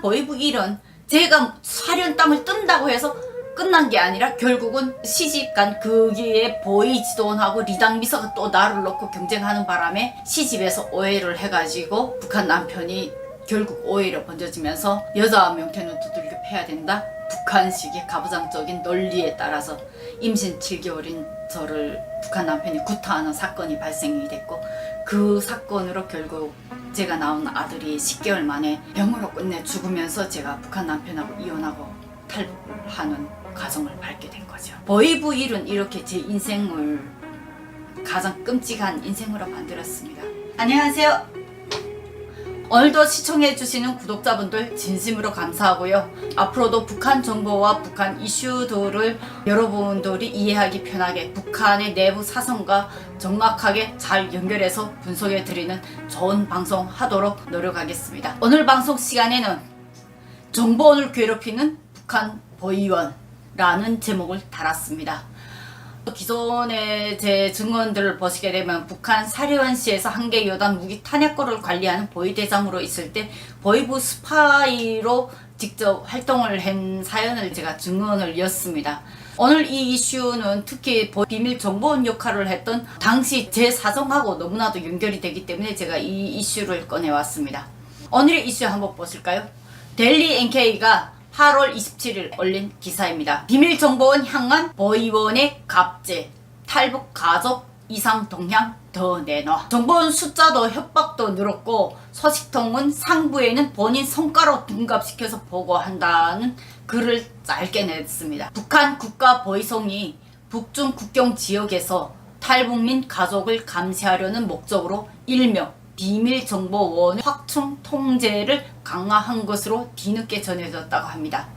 보이부 일은 제가 사려는 땀을 뜬다고 해서 끝난 게 아니라 결국은 시집간 거기에 보이지돈하고 리당미서가 또 나를 놓고 경쟁하는 바람에 시집에서 오해를 해가지고 북한 남편이 결국 오해로 번져지면서 여자 명태는 두들겨 패야 된다. 북한식의 가부장적인 논리에 따라서 임신 7개월인 저를 북한 남편이 구타하는 사건이 발생이 됐고, 그 사건으로 결국 제가 낳은 아들이 10개월 만에 병으로 끝내 죽으면서 제가 북한 남편하고 이혼하고 탈북을 하는 가정을 밟게 된 거죠. 보이부 일은 이렇게 제 인생을 가장 끔찍한 인생으로 만들었습니다. 안녕하세요. 오늘도 시청해주시는 구독자분들 진심으로 감사하고요. 앞으로도 북한 정보와 북한 이슈들을 여러분들이 이해하기 편하게 북한의 내부 사정과 정확하게 잘 연결해서 분석해드리는 좋은 방송 하도록 노력하겠습니다. 오늘 방송 시간에는 정보원을 괴롭히는 북한 보위원라는 제목을 달았습니다. 기존의 제 증언들을 보시게 되면 북한 사려원시에서 한개 여단 무기 탄약고를 관리하는 보위대장으로 있을 때 보위부 스파이로 직접 활동을 한 사연을 제가 증언을 였습니다. 오늘 이 이슈는 특히 비밀 정보원 역할을 했던 당시 제 사정하고 너무나도 연결이 되기 때문에 제가 이 이슈를 꺼내왔습니다. 오늘의 이슈 한번 보실까요? 델리 NK가 8월 27일 올린 기사입니다. 비밀정보원 향한 보위원의 갑질, 탈북 가족 이상 동향 더 내놔. 정보원 숫자도 협박도 늘었고 소식통은 상부에는 본인 성과로 둔갑시켜서 보고한다는 글을 짧게 냈습니다. 북한 국가보위성이 북중 국경 지역에서 탈북민 가족을 감시하려는 목적으로 일명 비밀정보원 확충 통제를 강화한 것으로 뒤늦게 전해졌다고 합니다.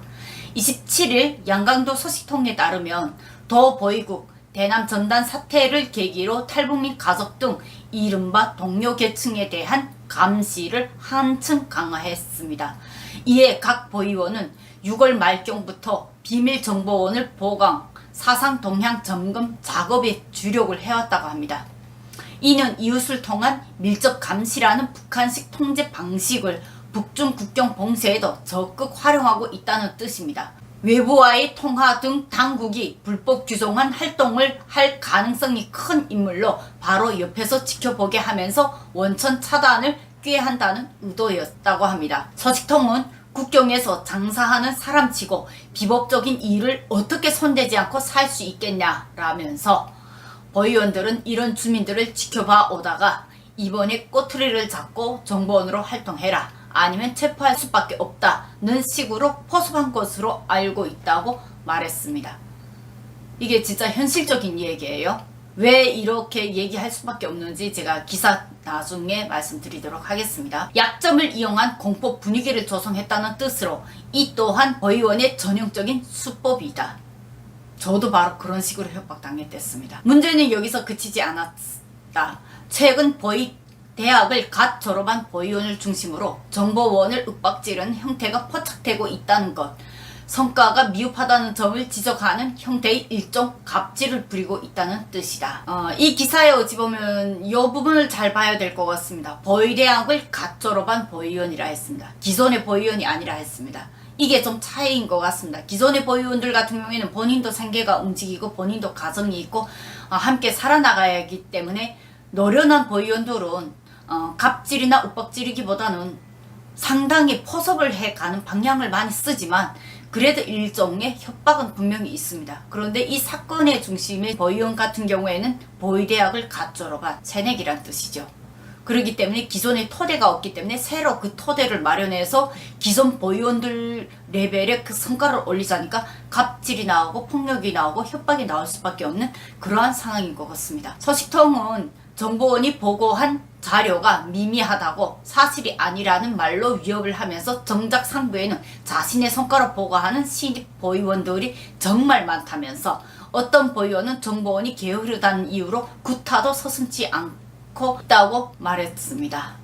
27일 양강도 소식통에 따르면 도 보위국 대남 전단 사태를 계기로 탈북민 가족 등 이른바 동료 계층에 대한 감시를 한층 강화했습니다. 이에 각 보위원은 6월 말경부터 비밀정보원을 보강, 사상 동향 점검 작업에 주력을 해왔다고 합니다. 이는 이웃을 통한 밀접 감시라는 북한식 통제 방식을 북중 국경 봉쇄에도 적극 활용하고 있다는 뜻입니다. 외부와의 통화 등 당국이 불법 규정한 활동을 할 가능성이 큰 인물로 바로 옆에서 지켜보게 하면서 원천 차단을 꾀한다는 의도였다고 합니다. 소식통은 국경에서 장사하는 사람치고 비법적인 일을 어떻게 손대지 않고 살 수 있겠냐라면서 보위원들은 이런 주민들을 지켜봐 오다가 이번에 꼬투리를 잡고 정보원으로 활동해라, 아니면 체포할 수밖에 없다는 식으로 포섭한 것으로 알고 있다고 말했습니다. 이게 진짜 현실적인 얘기예요. 왜 이렇게 얘기할 수밖에 없는지 제가 기사 나중에 말씀드리도록 하겠습니다. 약점을 이용한 공포 분위기를 조성했다는 뜻으로 이 또한 보위원의 전형적인 수법이다. 저도 바로 그런 식으로 협박당했댔습니다. 문제는 여기서 그치지 않았다. 최근 대학을 갓 졸업한 보위원을 중심으로 정보원을 윽박지르는 형태가 포착되고 있다는 것, 성과가 미흡하다는 점을 지적하는 형태의 일종 갑질을 부리고 있다는 뜻이다. 이 기사에 어찌 보면 이 부분을 잘 봐야 될 것 같습니다. 보위대학을 갓 졸업한 보위원이라 했습니다. 기존의 보위원이 아니라 했습니다. 이게 좀 차이인 것 같습니다. 기존의 보위원들 같은 경우에는 본인도 생계가 움직이고 본인도 가정이 있고 함께 살아나가야 하기 때문에 노련한 보위원들은 갑질이나 윽박지르기보다는 상당히 포섭을 해가는 방향을 많이 쓰지만 그래도 일종의 협박은 분명히 있습니다. 그런데 이 사건의 중심의 보위원 같은 경우에는 보위대학을 갓 졸업한 새내기란 뜻이죠. 그렇기 때문에 기존의 토대가 없기 때문에 새로 그 토대를 마련해서 기존 보위원들 레벨의 그 성과를 올리자니까 갑질이 나오고 폭력이 나오고 협박이 나올 수밖에 없는 그러한 상황인 것 같습니다. 소식통은 정보원이 보고한 자료가 미미하다고 사실이 아니라는 말로 위협을 하면서 정작 상부에는 자신의 성과로 보고하는 신입 보위원들이 정말 많다면서 어떤 보위원은 정보원이 게으르다는 이유로 구타도 서슴지 않고 있다고 말했습니다.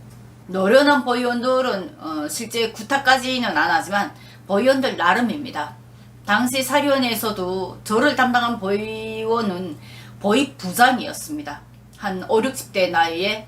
노련한 보위원들은 실제 구타까지는 안 하지만 보위원들 나름입니다. 당시 사려원에서도 저를 담당한 보위원은 보위부장이었습니다. 한 5, 60대 나이에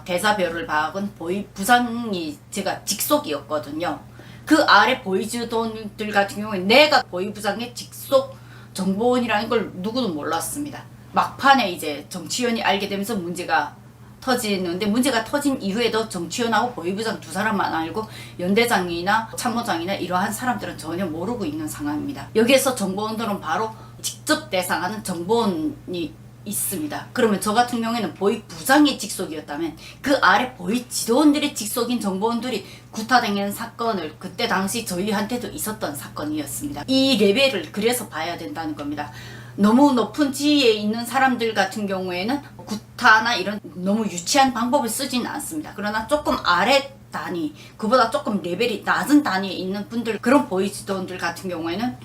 대사별을 박은 보위부장이 제가 직속이었거든요. 그 아래 보이지도원들 같은 경우에 내가 보위부장의 직속 정보원이라는 걸 누구도 몰랐습니다. 막판에 이제 정치위원이 알게 되면서 문제가 터지는데, 문제가 터진 이후에도 정치위원하고 보위부장 두 사람만 알고 연대장이나 참모장이나 이러한 사람들은 전혀 모르고 있는 상황입니다. 여기에서 정보원들은 바로 직접 대상하는 정보원이 있습니다. 그러면 저 같은 경우에는 보위부장의 직속이었다면 그 아래 보위지도원들의 직속인 정보원들이 구타당하는 사건을 그때 당시 저희한테도 있었던 사건이었습니다. 이 레벨을 그래서 봐야 된다는 겁니다. 너무 높은 지위에 있는 사람들 같은 경우에는 구타나 이런 너무 유치한 방법을 쓰지는 않습니다. 그러나 조금 아래 단위, 그보다 조금 레벨이 낮은 단위에 있는 분들, 그런 보위지도원들 같은 경우에는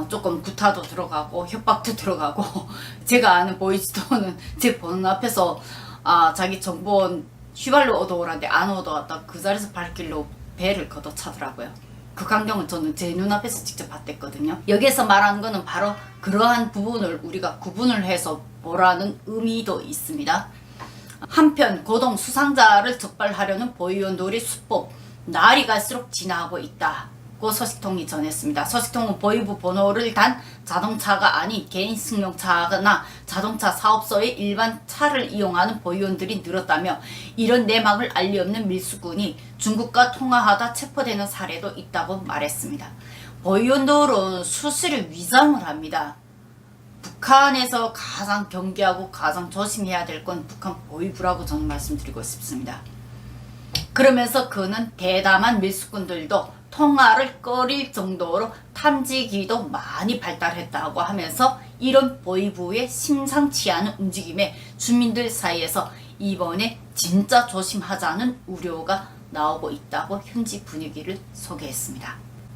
조금 구타도 들어가고 협박도 들어가고 제가 아는 보위지도원은 제 보는 앞에서 자기 정보원 휘발유 얻어오라는데 안 얻어왔다 그 자리에서 발길로 배를 걷어차더라고요. 그 광경은 저는 제 눈앞에서 직접 봤댔거든요. 여기에서 말하는 거는 바로 그러한 부분을 우리가 구분을 해서 보라는 의미도 있습니다. 한편 고동 수상자를 적발하려는 보위원들의 수법, 날이 갈수록 진화하고 있다고 서식통이 전했습니다. 서식통은 보위부 번호를 단 자동차가 아닌 개인 승용차나 자동차 사업소의 일반 차를 이용하는 보위원들이 늘었다며, 이런 내막을 알리 없는 밀수꾼이 중국과 통화하다 체포되는 사례도 있다고 말했습니다. 보위원들은 수시로 위장을 합니다. 북한에서 가장 경계하고 가장 조심해야 될 건 북한 보위부라고 저는 말씀드리고 싶습니다. 그러면서 그는 대담한 밀수꾼들도 통화를 꺼릴 정도로 탐지기도 많이 발달했다고 하면서 이런 보위부의 심상치 않은 움직임에 주민들 사이에서 이번에 진짜 조심하자는 우려가 나오고 있다고 현지 분위기를 소개했습니다.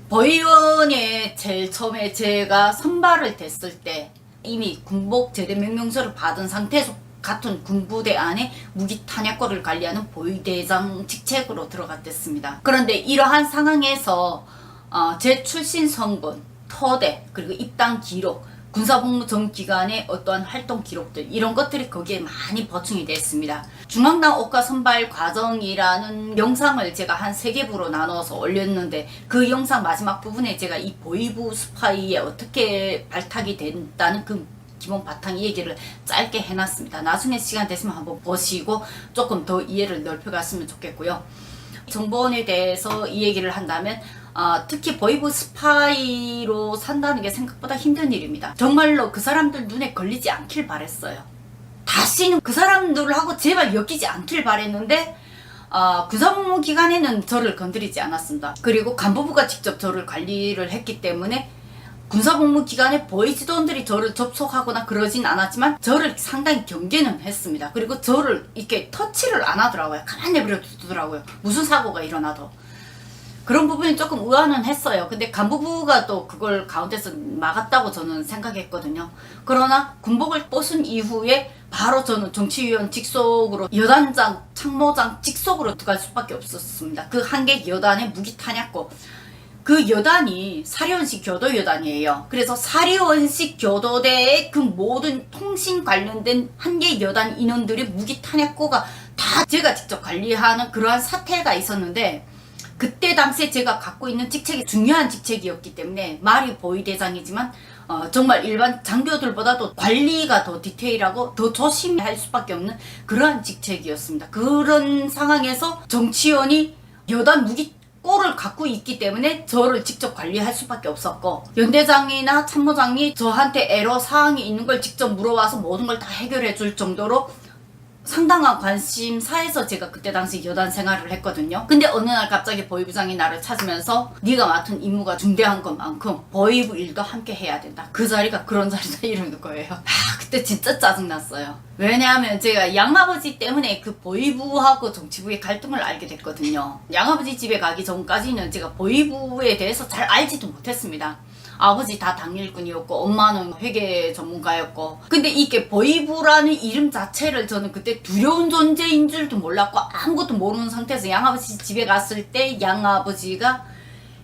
보위원에 제일 처음에 제가 선발을 됐을 때 이미 군복 제대 명령서를 받은 상태에서 같은 군부대 안에 무기 탄약고를 관리하는 보위대장 직책으로 들어갔댔습니다. 그런데 이러한 상황에서 제 출신 성분, 토대, 그리고 입당 기록, 군사복무 전 기간의 어떠한 활동 기록들, 이런 것들이 거기에 많이 보충이 됐습니다. 중앙당 억과 선발 과정이라는 영상을 제가 한 3개 부로 나눠서 올렸는데, 그 영상 마지막 부분에 제가 이 보위부 스파이에 어떻게 발탁이 된다는 그 기본 바탕 얘기를 짧게 해놨습니다. 나중에 시간 되시면 한번 보시고 조금 더 이해를 넓혀갔으면 좋겠고요. 정보원에 대해서 이 얘기를 한다면 특히 보위부 스파이로 산다는 게 생각보다 힘든 일입니다. 정말로 그 사람들 눈에 걸리지 않길 바랬어요. 다시는 그 사람들하고 제발 엮이지 않길 바랬는데 군사복무 기간에는 저를 건드리지 않았습니다. 그리고 간부부가 직접 저를 관리를 했기 때문에 군사복무 기간에 보위지도원들이 저를 접촉하거나 그러진 않았지만 저를 상당히 경계는 했습니다. 그리고 저를 이렇게 터치를 안 하더라고요. 가만히 내버려 두더라고요. 무슨 사고가 일어나도. 그런 부분이 조금 의아는 했어요. 근데 간부부가 또 그걸 가운데서 막았다고 저는 생각했거든요. 그러나 군복을 벗은 이후에 바로 저는 정치위원 직속으로 여단장, 참모장 직속으로 들어갈 수밖에 없었습니다. 그 한 개 여단의 무기 탄약고, 그 여단이 사리원식 교도 여단이에요. 그래서 사리원식 교도대의 그 모든 통신 관련된 한 개 여단 인원들의 무기 탄약고가 다 제가 직접 관리하는 그러한 사태가 있었는데, 그때 당시에 제가 갖고 있는 직책이 중요한 직책이었기 때문에 말이 보위대장이지만 정말 일반 장교들보다도 관리가 더 디테일하고 더 조심할 수밖에 없는 그러한 직책이었습니다. 그런 상황에서 정치원이 여단 무기 꼴을 갖고 있기 때문에 저를 직접 관리할 수밖에 없었고, 연대장이나 참모장이 저한테 애로 사항이 있는 걸 직접 물어와서 모든 걸 다 해결해 줄 정도로 상당한 관심사에서 제가 그때 당시 여단 생활을 했거든요. 근데 어느 날 갑자기 보위부장이 나를 찾으면서 네가 맡은 임무가 중대한 것만큼 보위부 일도 함께 해야 된다. 그 자리가 그런 자리다 이러는 거예요. 그때 진짜 짜증났어요. 왜냐하면 제가 양아버지 때문에 그 보위부하고 정치부의 갈등을 알게 됐거든요. 양아버지 집에 가기 전까지는 제가 보위부에 대해서 잘 알지도 못했습니다. 아버지 다 당일꾼이었고 엄마는 회계 전문가였고, 근데 이게 보위부라는 이름 자체를 저는 그때 두려운 존재인 줄도 몰랐고 아무것도 모르는 상태에서 양아버지 집에 갔을 때 양아버지가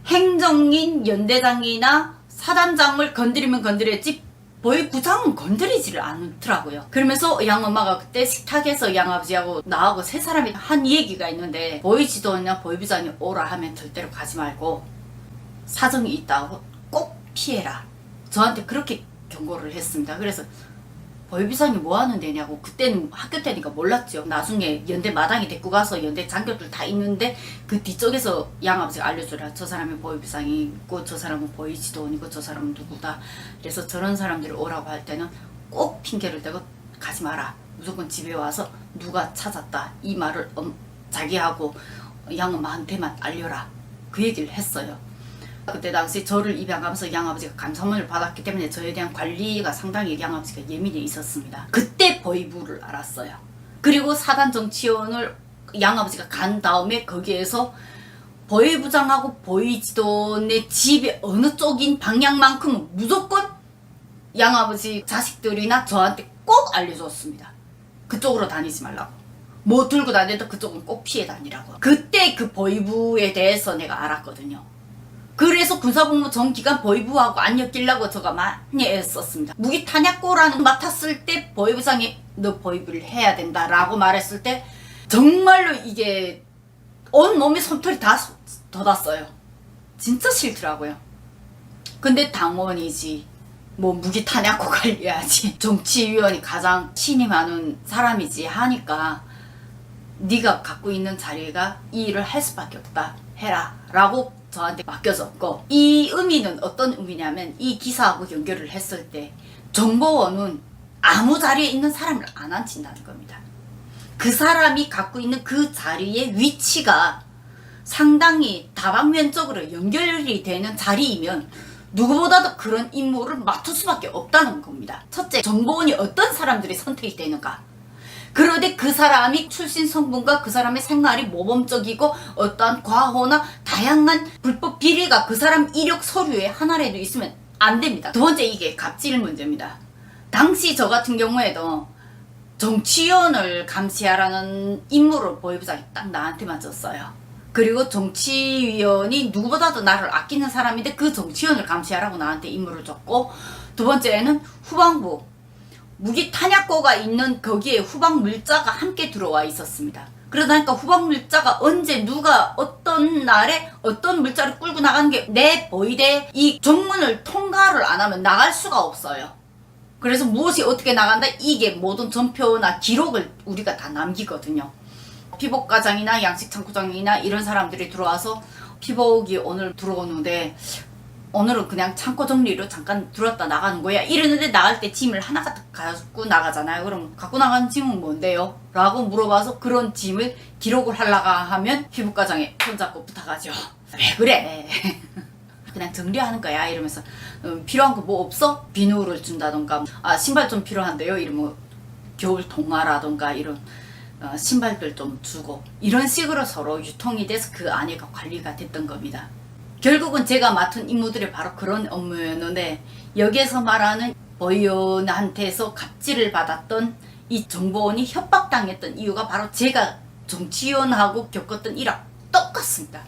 행정인, 연대장이나 사단장을 건드리면 건드렸지 보위부장은 건드리지를 않더라고요. 그러면서 양엄마가 그때 식탁에서 양아버지하고 나하고 3사람이 한 얘기가 있는데, 보위지도원이나 보위부장이 오라 하면 절대로 가지 말고 사정이 있다고 꼭 피해라. 저한테 그렇게 경고를 했습니다. 그래서 보위부상이 뭐 하는 데냐고, 그때는 학교 때니까 몰랐죠. 나중에 연대 마당에 데리고 가서 연대 장교들 다 있는데 그 뒤쪽에서 양아버지가 알려주라. 저 사람이 보위부상이 있고 저 사람은 보위지도원이고 저 사람은 누구다. 그래서 저런 사람들이 오라고 할 때는 꼭 핑계를 대고 가지 마라. 무조건 집에 와서 누가 찾았다 이 말을 자기하고 양엄마한테만 알려라. 그 얘기를 했어요. 그때 당시 저를 입양하면서 양아버지가 감사문을 받았기 때문에 저에 대한 관리가 상당히 양아버지가 예민해 있었습니다. 그때 보위부를 알았어요. 그리고 사단 정치원을 양아버지가 간 다음에 거기에서 보위부장하고 보위지도원의 집의 어느 쪽인 방향만큼은 무조건 양아버지 자식들이나 저한테 꼭 알려줬습니다. 그쪽으로 다니지 말라고. 뭐 들고 다녀도 그쪽은 꼭 피해 다니라고. 그때 그 보위부에 대해서 내가 알았거든요. 그래서 군사복무 전기간 보위부하고 안 엮이려고 제가 많이 애썼습니다. 무기 탄약고라는 맡았을 때 보위부장이 너 보위부를 해야 된다라고 말했을 때 정말로 이게 온 몸에 손털이 다 돋았어요. 진짜 싫더라고요. 근데 당원이지 뭐 무기 탄약고 관리해야지 정치위원이 가장 신이 많은 사람이지 하니까 네가 갖고 있는 자리가 이 일을 할 수밖에 없다 해라 라고 저한테 맡겨졌고, 이 의미는 어떤 의미냐면 이 기사하고 연결을 했을 때 정보원은 아무 자리에 있는 사람을 안 앉힌다는 겁니다. 그 사람이 갖고 있는 그 자리의 위치가 상당히 다방면적으로 연결이 되는 자리이면 누구보다도 그런 임무를 맡을 수밖에 없다는 겁니다. 첫째, 정보원이 어떤 사람들이 선택이 되는가. 그런데 그 사람이 출신 성분과 그 사람의 생활이 모범적이고 어떠한 과호나 다양한 불법 비리가 그 사람 이력 서류에 하나라도 있으면 안 됩니다. 두 번째, 이게 갑질 문제입니다. 당시 저 같은 경우에도 정치위원을 감시하라는 임무를 보위부장이 딱 나한테만 줬어요. 그리고 정치위원이 누구보다도 나를 아끼는 사람인데 그 정치위원을 감시하라고 나한테 임무를 줬고, 두 번째는 후방부 무기 탄약고가 있는 거기에 후방 물자가 함께 들어와 있었습니다. 그러다 보니까 후방 물자가 언제 누가 어떤 날에 어떤 물자를 끌고 나가는 게 내 보위대 이 정문을 통과를 안 하면 나갈 수가 없어요. 그래서 무엇이 어떻게 나간다 이게 모든 전표나 기록을 우리가 다 남기거든요. 피복과장이나 양식창구장이나 이런 사람들이 들어와서 피복이 오늘 들어오는데 오늘은 그냥 창고 정리로 잠깐 들었다 나가는 거야 이러는데 나갈 때 짐을 하나 갖고 나가잖아요. 그럼 갖고 나간 짐은 뭔데요? 라고 물어봐서 그런 짐을 기록을 하려고 하면 피부과장에 손잡고 부탁하죠. 왜 그래? 그냥 정리하는 거야 이러면서 필요한 거 뭐 없어? 비누를 준다던가 신발 좀 필요한데요 이러면 겨울 동화라던가 이런 신발들 좀 주고 이런 식으로 서로 유통이 돼서 그 안에가 관리가 됐던 겁니다. 결국은 제가 맡은 임무들이 바로 그런 업무였는데 여기에서 말하는 보위원한테서 갑질을 받았던 이 정보원이 협박당했던 이유가 바로 제가 정치위원하고 겪었던 일하고 똑같습니다.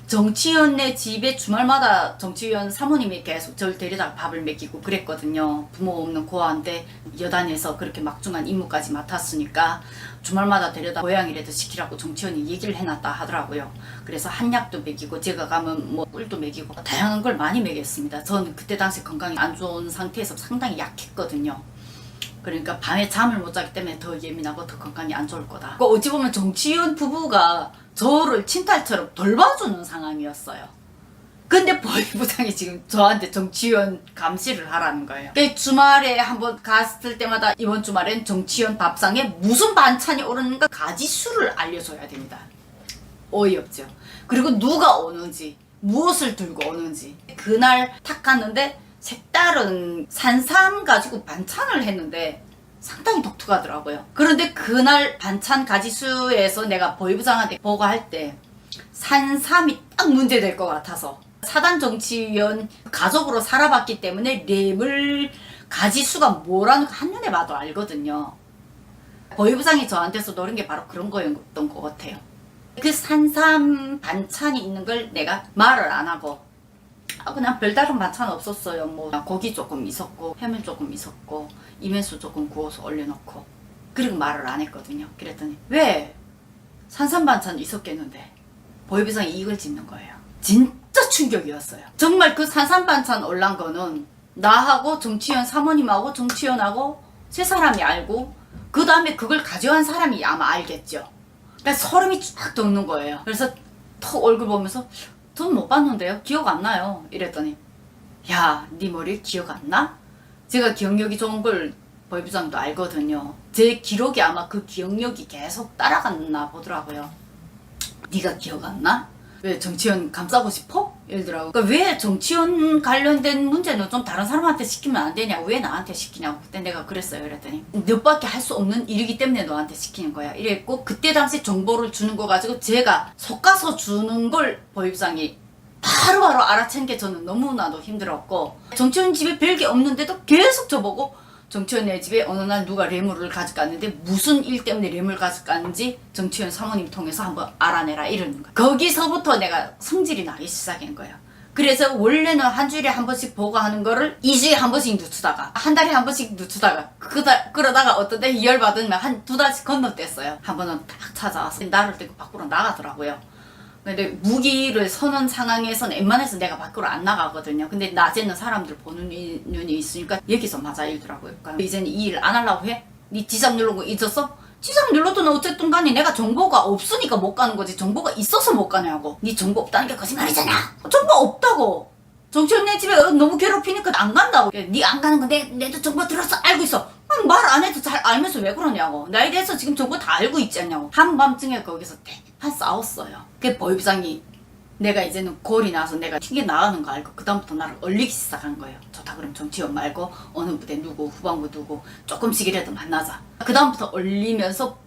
정치위원네 집에 주말마다 정치위원 사모님이 계속 저를 데려다가 밥을 먹이고 그랬거든요. 부모 없는 고아인데 여단에서 그렇게 막중한 임무까지 맡았으니까 주말마다 데려다 고양이라도 시키라고 정치위원이 얘기를 해놨다 하더라고요. 그래서 한약도 먹이고 제가 가면 뭐 꿀도 먹이고 다양한 걸 많이 먹였습니다. 저는 그때 당시 건강이 안 좋은 상태에서 상당히 약했거든요. 그러니까 밤에 잠을 못 자기 때문에 더 예민하고 더 건강이 안 좋을 거다. 어찌 보면 정치위원 부부가 저를 친딸처럼 돌봐주는 상황이었어요. 근데 보위부장이 지금 저한테 정치위원 감시를 하라는 거예요. 주말에 한번 갔을 때마다 이번 주말엔 정치위원 밥상에 무슨 반찬이 오르는가 가지수를 알려줘야 됩니다. 어이없죠. 그리고 누가 오는지 무엇을 들고 오는지. 그날 탁 갔는데 색다른 산삼 가지고 반찬을 했는데 상당히 독특하더라고요. 그런데 그날 반찬 가지수에서 내가 보위부장한테 보고할 때 산삼이 딱 문제될 것 같아서 사단 정치위원 가족으로 살아봤기 때문에 뇌물 가지수가 뭐라는 거 한눈에 봐도 알거든요. 보위부장이 저한테서 노린 게 바로 그런 거였던 것 같아요. 그 산삼 반찬이 있는 걸 내가 말을 안 하고 그냥 별다른 반찬 없었어요. 뭐 고기 조금 있었고 해물 조금 있었고 이면수 조금 구워서 올려놓고 그리고 말을 안 했거든요. 그랬더니 왜 산삼 반찬 있었겠는데 보위부장이 이걸 짓는 거예요. 진짜 충격이었어요. 정말 그 산산반찬 올란 거는 나하고 정치현 사모님하고 정치현하고 세 사람이 알고 그 다음에 그걸 가져간 사람이 아마 알겠죠. 그러니까 소름이 쫙 돋는 거예요. 그래서 턱 얼굴 보면서 돈 못 받는데요? 기억 안 나요. 이랬더니 야, 네 머리 기억 안 나? 제가 기억력이 좋은 걸 법부장도 알거든요. 제 기록이 아마 그 기억력이 계속 따라갔나 보더라고요. 네가 기억 안 나? 왜 정치원 감싸고 싶어? 이러더라고. 그러니까 왜 정치원 관련된 문제는 좀 다른 사람한테 시키면 안 되냐고, 왜 나한테 시키냐고. 그때 내가 그랬어요. 그랬더니 너밖에 할 수 없는 일이기 때문에 너한테 시키는 거야. 이랬고, 그때 당시 정보를 주는 거 가지고 제가 속가서 주는 걸 법부장이 바로바로 알아챈 게 저는 너무나도 힘들었고, 정치원 집에 별게 없는데도 계속 저보고 정치원네 집에 어느 날 누가 뇌물을 가져갔는데 무슨 일 때문에 뇌물 가져갔는지 정치원 사모님 통해서 한번 알아내라 이러는 거야. 거기서부터 내가 성질이 나기 시작한 거야. 그래서 원래는 한 주일에 한 번씩 보고하는 거를 2주에 한 번씩 늦추다가 한 달에 한 번씩 늦추다가 그러다가 어떤 때 열받으면 한 2달씩 건너뛰었어요. 한 번은 딱 찾아와서 나를 데리고 밖으로 나가더라고요. 근데 무기를 서는 상황에서는 웬만해서 내가 밖으로 안 나가거든요. 근데 낮에는 사람들 보는 눈이 있으니까 여기서 맞아 일더라고요. 그러니까 이제는 이 일 안 하려고 해? 니 지잡 누른 거 잊었어? 지잡 눌러도 어쨌든 간에 내가 정보가 없으니까 못 가는 거지. 정보가 있어서 못 가냐고. 니 정보 없다는 게 거짓말이잖아. 정보 없다고. 정치원 내 집에 너무 괴롭히니까 안 간다고. 니 안 가는 거 내도 정보 들었어. 알고 있어. 말 안 해도 잘 알면서 왜 그러냐고. 나에 대해서 지금 정보 다 알고 있지 않냐고. 한밤중에 거기서 대판 싸웠어요. 그 법부장이 내가 이제는 골이 나서 내가 튕겨 나가는 거 알고 그다음부터 나를 얼리기 시작한 거예요. 좋다 그럼 정치원 말고 어느 부대 누구 후반부 누구 조금씩이라도 만나자. 그다음부터 얼리면서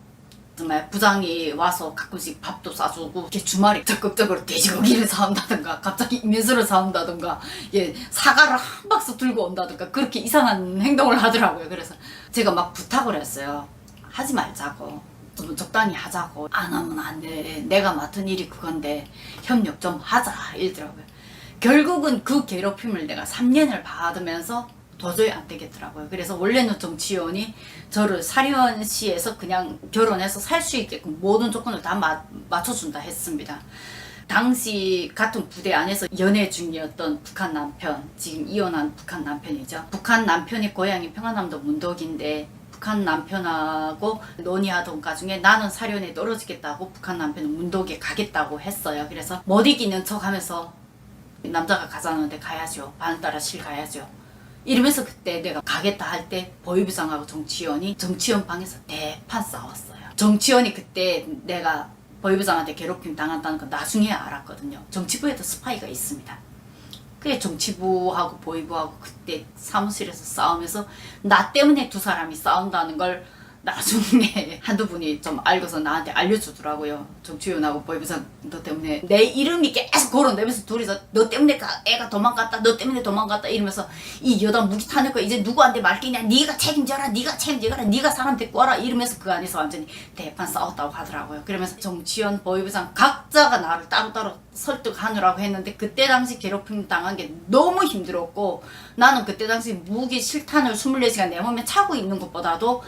정말 부장이 와서 가끔씩 밥도 싸주고 이렇게 주말에 적극적으로 돼지고기를 사온다든가 갑자기 인면수를 사온다든가 예, 사과를 한 박스 들고 온다든가 그렇게 이상한 행동을 하더라고요. 그래서 제가 막 부탁을 했어요. 하지 말자고. 좀 적당히 하자고. 안 하면 안 돼. 내가 맡은 일이 그건데 협력 좀 하자 이러더라고요. 결국은 그 괴롭힘을 내가 3년을 받으면서 도저히 안 되겠더라고요. 그래서 원래는 정치원이 저를 사리원시에서 그냥 결혼해서 살 수 있게끔 모든 조건을 다 맞춰준다 했습니다. 당시 같은 부대 안에서 연애 중이었던 북한 남편, 지금 이혼한 북한 남편이죠. 북한 남편이 고향이 평안남도 문덕인데 북한 남편하고 논의하던 가중에 나는 사리원에 떨어지겠다고 북한 남편은 문덕에 가겠다고 했어요. 그래서 못 이기는 척 하면서 남자가 가자는데 가야죠. 반 따라 실 가야죠. 이러면서 그때 내가 가겠다 할 때 법무부장하고 정치원이 정치원 방에서 대판 싸웠어요. 정치원이 그때 내가 법무부장한테 괴롭힘 당한다는 거 나중에 알았거든요. 정치부에도 스파이가 있습니다. 그게 정치부하고 법무부하고 그때 사무실에서 싸우면서 나 때문에 두 사람이 싸운다는 걸 나중에 한두 분이 좀 알고서 나한테 알려주더라고요. 정치위원하고 법무부장 너 때문에 내 이름이 계속 거론되면서 둘이서 너 때문에 애가 도망갔다 너 때문에 도망갔다 이러면서 이 여당 무기 타니까 이제 누구한테 맡기냐 네가 책임져라 네가 책임져라 네가 사람 데리고 와라 이러면서 그 안에서 완전히 대판 싸웠다고 하더라고요. 그러면서 정치위원 법무부장 각자가 나를 따로따로 설득하느라고 했는데 그때 당시 괴롭힘 당한 게 너무 힘들었고 나는 그때 당시 무기 실탄을 24시간 내 몸에 차고 있는 것보다도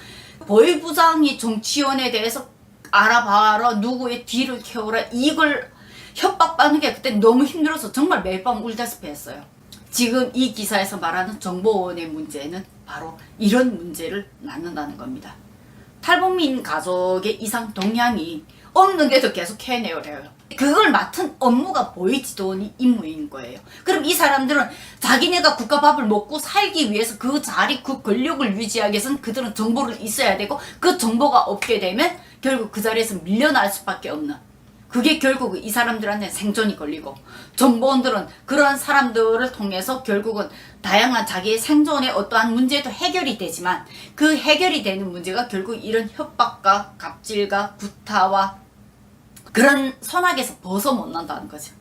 법무부장이 정치원에 대해서 알아봐라 누구의 뒤를 캐오라 이걸 협박받는 게 그때 너무 힘들어서 정말 매일 밤 울다시피 했어요. 지금 이 기사에서 말하는 정보원의 문제는 바로 이런 문제를 낳는다는 겁니다. 탈북민 가족의 이상 동향이 없는데도 계속 해내려요. 그걸 맡은 업무가 보이지도 임무인 거예요. 그럼 이 사람들은 자기네가 국가밥을 먹고 살기 위해서 그 자리, 그 권력을 유지하기 위해서는 그들은 정보를 있어야 되고 그 정보가 없게 되면 결국 그 자리에서 밀려날 수밖에 없는 그게 결국 이 사람들한테 생존이 걸리고 정보원들은 그런 사람들을 통해서 결국은 다양한 자기의 생존의 어떠한 문제도 해결이 되지만 그 해결이 되는 문제가 결국 이런 협박과 갑질과 구타와 그런 선악에서 벗어 못 난다는 거죠.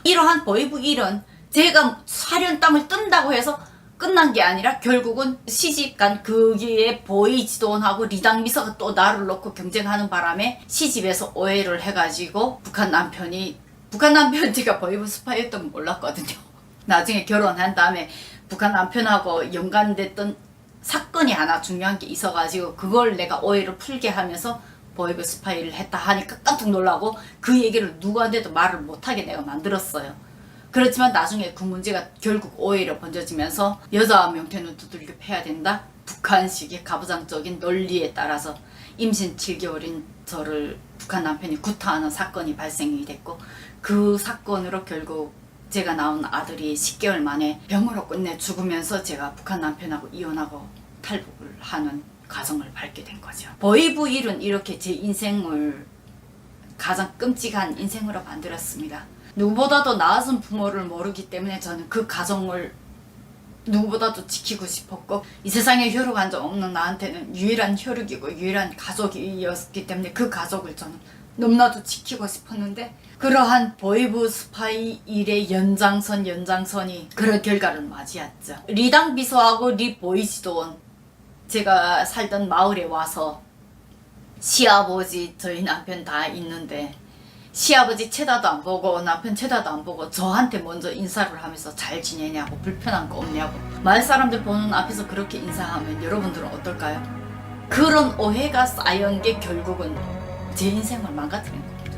이러한 보이부 일은 제가 사련 땅을 뜬다고 해서 끝난 게 아니라 결국은 시집간 거기에 보이지돈하고 리당미서가 또 나를 놓고 경쟁하는 바람에 시집에서 오해를 해가지고 북한 남편 제가 보이부 스파이였던 건 몰랐거든요. 나중에 결혼한 다음에 북한 남편하고 연관됐던 사건이 하나 중요한 게 있어가지고 그걸 내가 오해를 풀게 하면서 보이브 스파이를 했다 하니까 깜짝 놀라고 그 얘기를 누구한테도 말을 못하게 내가 만들었어요. 그렇지만 나중에 그 문제가 결국 오해로 번져지면서 여자 명태는 두들겨 패야 된다. 북한식의 가부장적인 논리에 따라서 임신 7개월인 저를 북한 남편이 구타하는 사건이 발생이 됐고, 그 사건으로 결국 제가 낳은 아들이 10개월 만에 병으로 끝내 죽으면서 제가 북한 남편하고 이혼하고 탈북을 하는 과정을 밟게 된 거죠. 보이브 일은 이렇게 제 인생을 가장 끔찍한 인생으로 만들었습니다. 누구보다도 낳아준 부모를 모르기 때문에 저는 그 가정을 누구보다도 지키고 싶었고, 이 세상에 혈육한 적 없는 나한테는 유일한 혈육이고 유일한 가족이었기 때문에 그 가족을 저는 너무나도 지키고 싶었는데, 그러한 보이브 스파이 일의 연장선이 그런 결과를 맞이했죠. 리당 비서하고 리 보이지도원, 제가 살던 마을에 와서 시아버지 저희 남편 다 있는데 시아버지 쳐다도 안 보고 남편 쳐다도 안 보고 저한테 먼저 인사를 하면서 잘 지내냐고, 불편한 거 없냐고, 마을 사람들 보는 앞에서 그렇게 인사하면 여러분들은 어떨까요? 그런 오해가 쌓여온 게 결국은 제 인생을 망가뜨린 겁니다.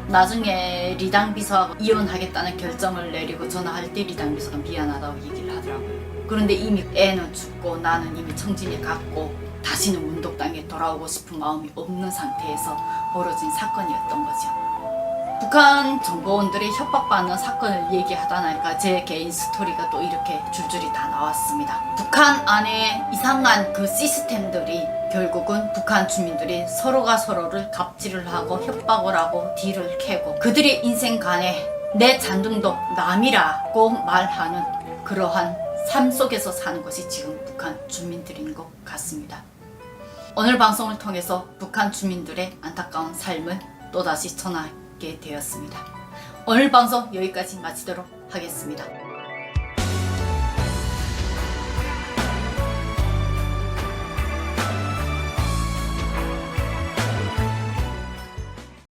나중에 리당 비서하고 이혼하겠다는 결정을 내리고 전화할 때 리당 비서가 미안하다고 얘기를 하더라고요. 그런데 이미 애는 죽고 나는 이미 청진에 갔고 다시는 문독당에 돌아오고 싶은 마음이 없는 상태에서 벌어진 사건이었던 거죠. 북한 정보원들이 협박받는 사건을 얘기하다 나니까 제 개인 스토리가 또 이렇게 줄줄이 다 나왔습니다. 북한 안에 이상한 그 시스템들이 결국은 북한 주민들이 서로가 서로를 갑질을 하고 협박을 하고 뒤를 캐고 그들의 인생 간에 내 잔등도 남이라고 말하는 그러한 삶 속에서 사는 것이 지금 북한 주민들인 것 같습니다. 오늘 방송을 통해서 북한 주민들의 안타까운 삶을 또다시 전하게 되었습니다. 오늘 방송 여기까지 마치도록 하겠습니다.